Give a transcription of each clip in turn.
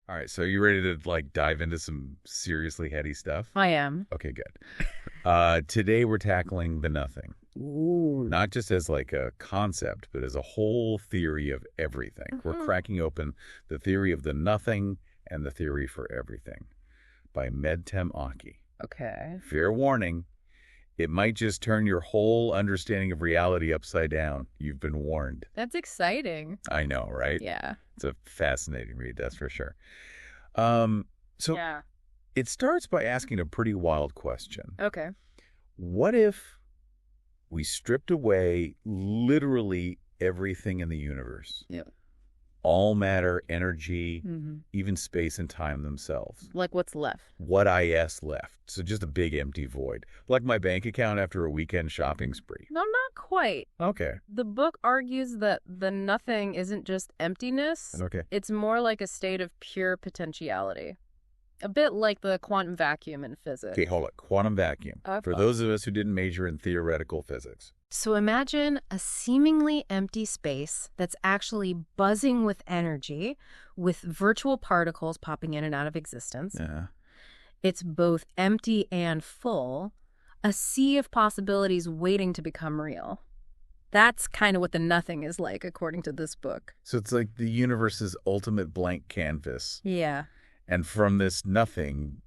All right, so you ready to dive into some seriously heady stuff? I am. Okay, good. Today we're tackling the nothing, Ooh. not just as like a concept, but as a whole theory of everything. We're Mhm. cracking open the theory of the nothing and the theory for everything by Medtem Aki. Okay. Fair warning, it might just turn your whole understanding of reality upside down. You've been warned. That's exciting. I know, right? Yeah. It's a fascinating read, that's for sure. Um, so Yeah. it starts by asking a pretty wild question. Okay. What if we stripped away literally everything in the universe? Yeah. All matter, energy, hmm even space and time themselves. Like what's left? What is left? So just a big empty void. Like my bank account after a weekend shopping spree. No, not quite. Okay. The book argues that the nothing isn't just emptiness. Okay. It's more like a state of pure potentiality. A bit like the quantum vacuum in physics. Okay, hold it. Quantum vacuum. For those of us who didn't major in theoretical physics. So imagine a seemingly empty space that's actually buzzing with energy, with virtual particles popping in and out of existence. Yeah. It's both empty and full, a sea of possibilities waiting to become real. That's kind of what the nothing is like, according to this book. So it's like the universe's ultimate blank canvas. Yeah, And from this nothing,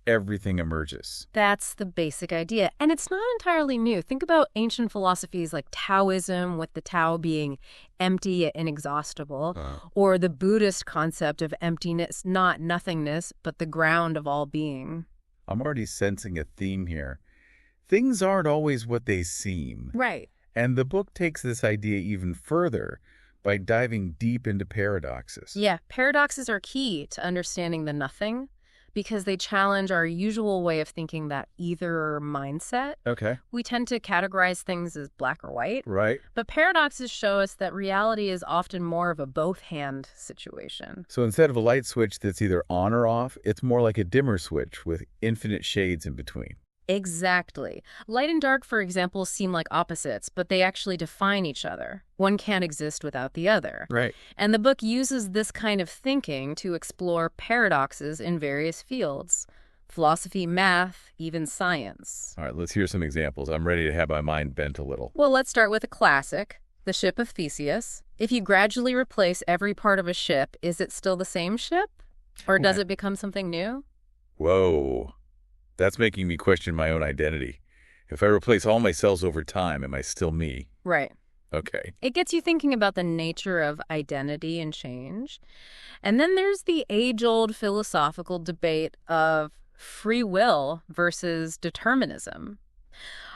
everything emerges. that's the basic idea. And it's not entirely new. Think about ancient philosophies like Taoism, with the Tao being empty and inexhaustible, or the Buddhist concept of emptiness, not nothingness, but the ground of all being. I'm already sensing a theme here. Things aren't always what they seem. Right. And the book takes this idea even further by diving deep into paradoxes. Yeah, paradoxes are key to understanding the nothing because they challenge our usual way of thinking, that either mindset. Okay. We tend to categorize things as black or white, Right. but paradoxes show us that reality is often more of a both-hand situation. So instead of a light switch that's either on or off, it's more like a dimmer switch with infinite shades in between. Exactly. Light and dark, for example, seem like opposites, but they actually define each other. One can't exist without the other. Right. And the book uses this kind of thinking to explore paradoxes in various fields: philosophy, math, even science. All right, let's hear some examples. I'm ready to have my mind bent a little. Well, let's start with a classic, the ship of Theseus. If you gradually replace every part of a ship, is it still the same ship? Or does it become something new? Whoa. That's making me question my own identity. If I replace all my cells over time, am I still me? Right. Okay. It gets you thinking about the nature of identity and change. And then there's the age-old philosophical debate of free will versus determinism.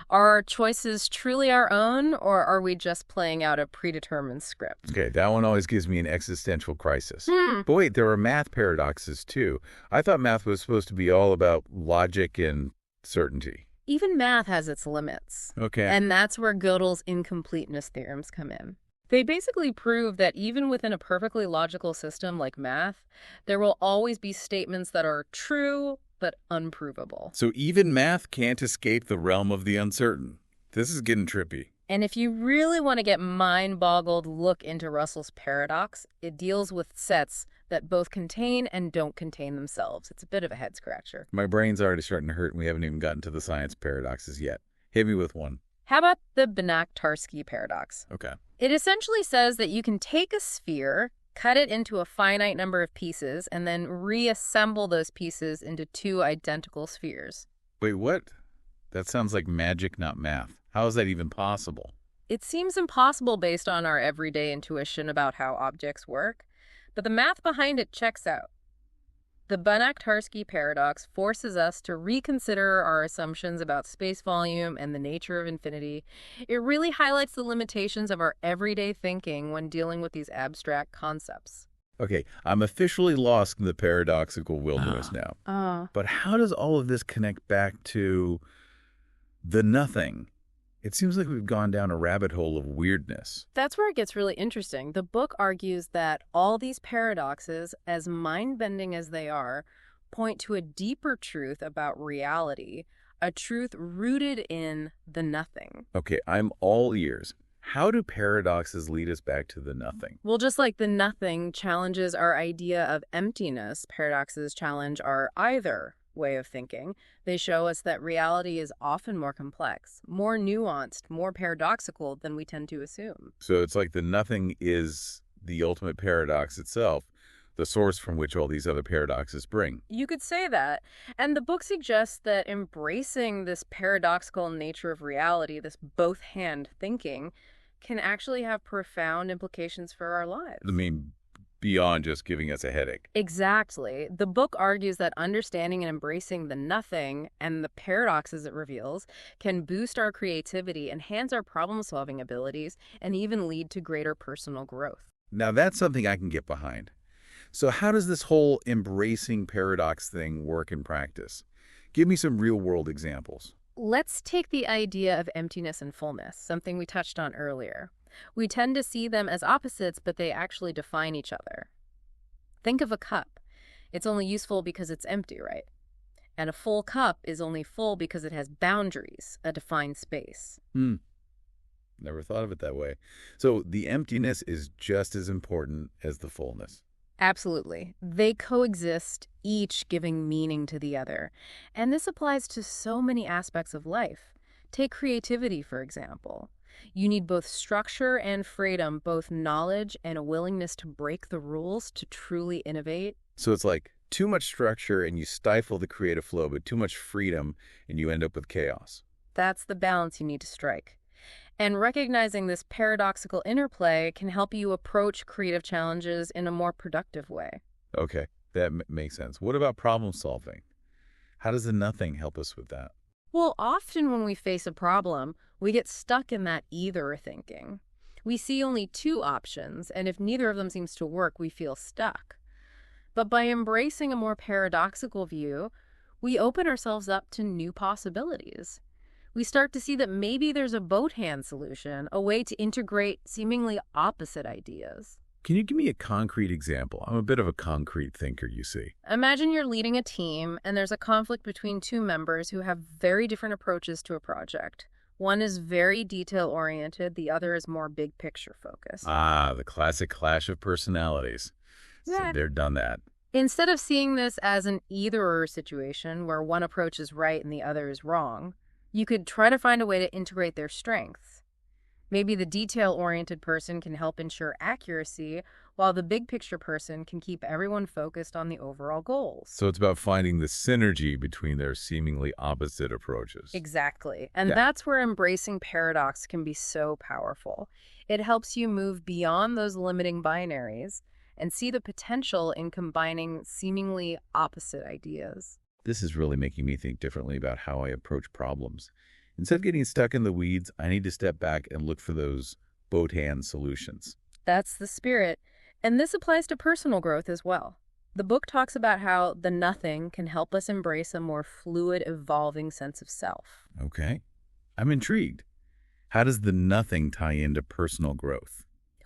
Are our choices truly our own, or are we just playing out a predetermined script? Okay, that one always gives me an existential crisis. Hmm. But wait, there are math paradoxes too. I thought math was supposed to be all about logic and certainty. Even math has its limits. Okay. And that's where Gödel's incompleteness theorems come in. They basically prove that even within a perfectly logical system like math, there will always be statements that are true but unprovable. So even math can't escape the realm of the uncertain. This is getting trippy. And if you really want to get mind-boggled, look into Russell's paradox. It deals with sets that both contain and don't contain themselves. It's a bit of a head-scratcher. My brain's already starting to hurt and we haven't even gotten to the science paradoxes yet. Hit me with one. How about the Banach-Tarski paradox? Okay. It essentially says that you can take a sphere, cut it into a finite number of pieces, and then reassemble those pieces into two identical spheres. Wait, what? That sounds like magic, not math. How is that even possible? It seems impossible based on our everyday intuition about how objects work, but the math behind it checks out. The Banach-Tarski paradox forces us to reconsider our assumptions about space volume and the nature of infinity. It really highlights the limitations of our everyday thinking when dealing with these abstract concepts. Okay, I'm officially lost in the paradoxical wilderness now. But how does all of this connect back to the nothing? It seems like we've gone down a rabbit hole of weirdness. That's where it gets really interesting. The book argues that all these paradoxes, as mind-bending as they are, point to a deeper truth about reality, a truth rooted in the nothing. Okay, I'm all ears. How do paradoxes lead us back to the nothing? Well, just like the nothing challenges our idea of emptiness, paradoxes challenge our either way of thinking. They show us that reality is often more complex, more nuanced, more paradoxical than we tend to assume. So it's like the nothing is the ultimate paradox itself, the source from which all these other paradoxes spring. You could say that. And the book suggests that embracing this paradoxical nature of reality, this both-hand thinking, can actually have profound implications for our lives. I mean, beyond just giving us a headache. Exactly. The book argues that understanding and embracing the nothing and the paradoxes it reveals can boost our creativity, enhance our problem-solving abilities, and even lead to greater personal growth. Now, that's something I can get behind. So how does this whole embracing paradox thing work in practice? Give me some real-world examples. Let's take the idea of emptiness and fullness, something we touched on earlier. We tend to see them as opposites, but they actually define each other. Think of a cup. It's only useful because it's empty, right? And a full cup is only full because it has boundaries, a defined space. Never thought of it that way. So the emptiness is just as important as the fullness. Absolutely. They coexist, each giving meaning to the other. And this applies to so many aspects of life. Take creativity, for example. You need both structure and freedom, both knowledge and a willingness to break the rules to truly innovate. So it's like too much structure and you stifle the creative flow, but too much freedom and you end up with chaos. That's the balance you need to strike. And recognizing this paradoxical interplay can help you approach creative challenges in a more productive way. Okay, that makes sense. What about problem solving? How does the nothing help us with that? Well, often when we face a problem, we get stuck in that either thinking. We see only two options, and if neither of them seems to work, we feel stuck. But by embracing a more paradoxical view, we open ourselves up to new possibilities. We start to see that maybe there's a both-hand solution, a way to integrate seemingly opposite ideas. Can you give me a concrete example? I'm a bit of a concrete thinker, you see. Imagine you're leading a team, and there's a conflict between two members who have very different approaches to a project. One is very detail-oriented, the other is more big-picture focused. Ah, the classic clash of personalities. Yeah. So they're done that. Instead of seeing this as an either-or situation where one approach is right and the other is wrong, you could try to find a way to integrate their strengths. Maybe the detail-oriented person can help ensure accuracy, while the big-picture person can keep everyone focused on the overall goals. So it's about finding the synergy between their seemingly opposite approaches. Exactly. And Yeah. that's where embracing paradox can be so powerful. It helps you move beyond those limiting binaries and see the potential in combining seemingly opposite ideas. This is really making me think differently about how I approach problems. Instead of getting stuck in the weeds, I need to step back and look for those both-hand solutions. That's the spirit. And this applies to personal growth as well. The book talks about how the nothing can help us embrace a more fluid, evolving sense of self. Okay. I'm intrigued. How does the nothing tie into personal growth?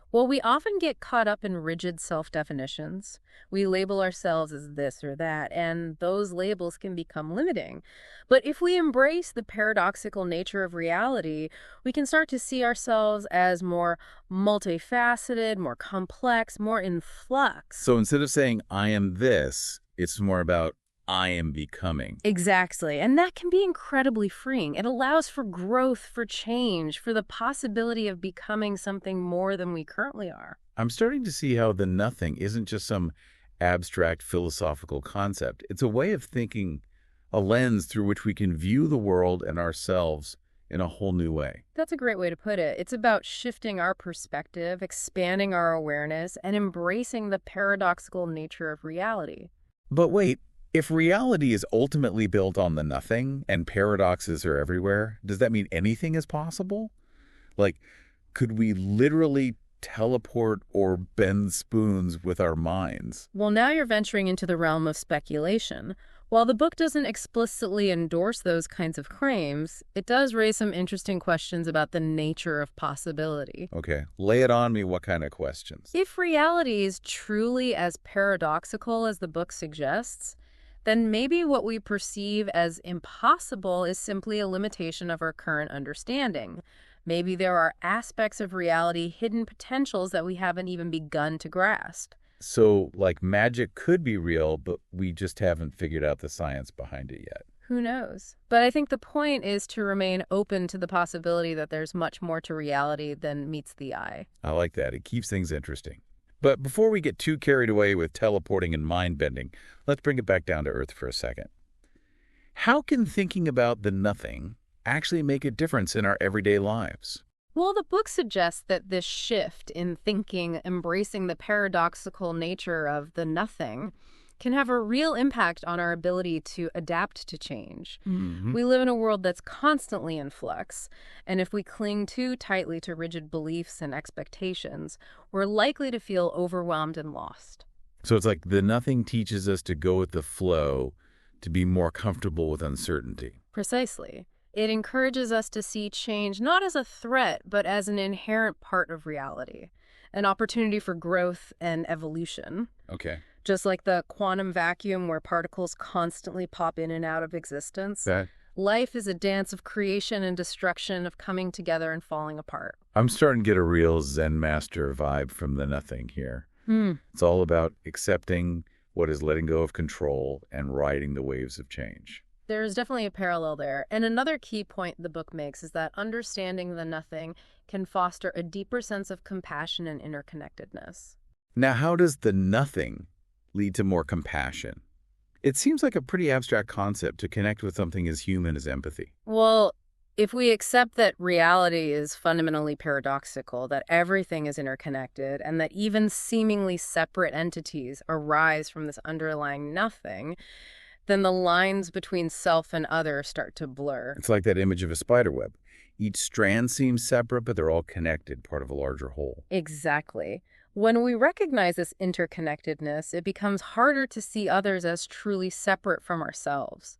Well, we often get caught up in rigid self-definitions. We label ourselves as this or that, and those labels can become limiting. But if we embrace the paradoxical nature of reality, we can start to see ourselves as more multifaceted, more complex, more in flux. So instead of saying, I am this, it's more about, I am becoming. Exactly. And that can be incredibly freeing. It allows for growth, for change, for the possibility of becoming something more than we currently are. I'm starting to see how the nothing isn't just some abstract philosophical concept. It's a way of thinking, a lens through which we can view the world and ourselves in a whole new way. That's a great way to put it. It's about shifting our perspective, expanding our awareness, and embracing the paradoxical nature of reality. But wait, if reality is ultimately built on the nothing and paradoxes are everywhere, does that mean anything is possible? Like, could we literally teleport or bend spoons with our minds? Well, now you're venturing into the realm of speculation. While the book doesn't explicitly endorse those kinds of claims, it does raise some interesting questions about the nature of possibility. Okay, lay it on me. What kind of questions? If reality is truly as paradoxical as the book suggests, then maybe what we perceive as impossible is simply a limitation of our current understanding. Maybe there are aspects of reality, hidden potentials that we haven't even begun to grasp. So, like, magic could be real, but we just haven't figured out the science behind it yet. Who knows? But I think the point is to remain open to the possibility that there's much more to reality than meets the eye. I like that. It keeps things interesting. But before we get too carried away with teleporting and mind-bending, let's bring it back down to earth for a second. How can thinking about the nothing actually make a difference in our everyday lives? Well, the book suggests that this shift in thinking, embracing the paradoxical nature of the nothing, can have a real impact on our ability to adapt to change. Mm-hmm. We live in a world that's constantly in flux, and if we cling too tightly to rigid beliefs and expectations, we're likely to feel overwhelmed and lost. So it's like the nothing teaches us to go with the flow, to be more comfortable with uncertainty. Precisely. It encourages us to see change not as a threat, but as an inherent part of reality, an opportunity for growth and evolution. Okay. Just like the quantum vacuum where particles constantly pop in and out of existence, life is a dance of creation and destruction, of coming together and falling apart. I'm starting to get a real Zen master vibe from the nothing here. It's all about accepting what is letting go of control and riding the waves of change. There's definitely a parallel there. And another key point the book makes is that understanding the nothing can foster a deeper sense of compassion and interconnectedness. Now, how does the nothing lead to more compassion? It seems like a pretty abstract concept to connect with something as human as empathy. Well, if we accept that reality is fundamentally paradoxical, that everything is interconnected, and that even seemingly separate entities arise from this underlying nothing, then the lines between self and other start to blur. It's like that image of a spider web. Each strand seems separate, but they're all connected, part of a larger whole. Exactly. When we recognize this interconnectedness, it becomes harder to see others as truly separate from ourselves.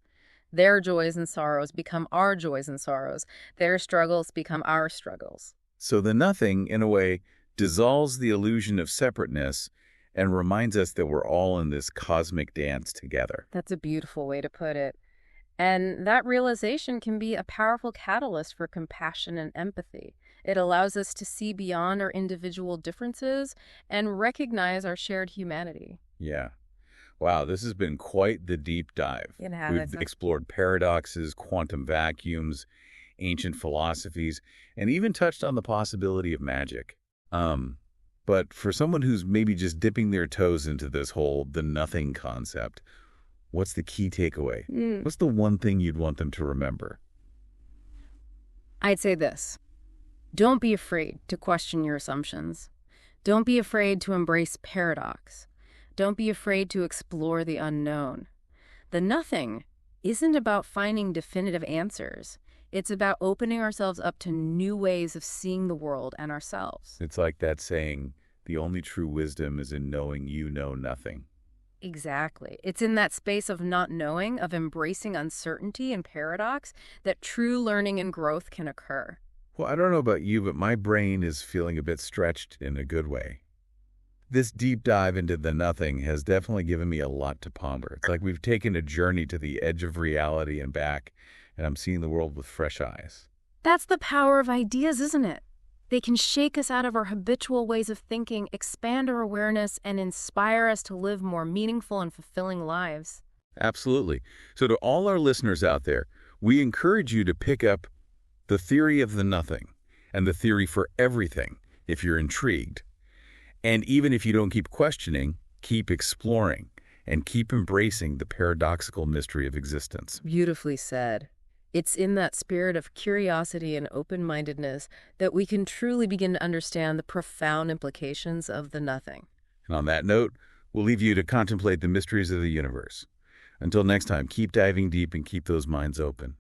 Their joys and sorrows become our joys and sorrows. Their struggles become our struggles. So the nothing, in a way, dissolves the illusion of separateness and reminds us that we're all in this cosmic dance together. That's a beautiful way to put it. And that realization can be a powerful catalyst for compassion and empathy. It allows us to see beyond our individual differences and recognize our shared humanity. Yeah. Wow, this has been quite the deep dive. We've explored paradoxes, quantum vacuums, ancient philosophies, and even touched on the possibility of magic. But for someone who's maybe just dipping their toes into this whole the nothing concept, what's the key takeaway? What's the one thing you'd want them to remember? I'd say this. Don't be afraid to question your assumptions. Don't be afraid to embrace paradox. Don't be afraid to explore the unknown. The nothing isn't about finding definitive answers. It's about opening ourselves up to new ways of seeing the world and ourselves. It's like that saying, the only true wisdom is in knowing you know nothing. Exactly. It's in that space of not knowing, of embracing uncertainty and paradox, that true learning and growth can occur. Well, I don't know about you, but my brain is feeling a bit stretched in a good way. This deep dive into the nothing has definitely given me a lot to ponder. It's like we've taken a journey to the edge of reality and back, and I'm seeing the world with fresh eyes. That's the power of ideas, isn't it? They can shake us out of our habitual ways of thinking, expand our awareness, and inspire us to live more meaningful and fulfilling lives. Absolutely. So to all our listeners out there, we encourage you to pick up The Theory of the Nothing and The Theory for Everything if you're intrigued. And even if you don't keep questioning, keep exploring and keep embracing the paradoxical mystery of existence. Beautifully said. It's in that spirit of curiosity and open-mindedness that we can truly begin to understand the profound implications of the nothing. And on that note, we'll leave you to contemplate the mysteries of the universe. Until next time, keep diving deep and keep those minds open.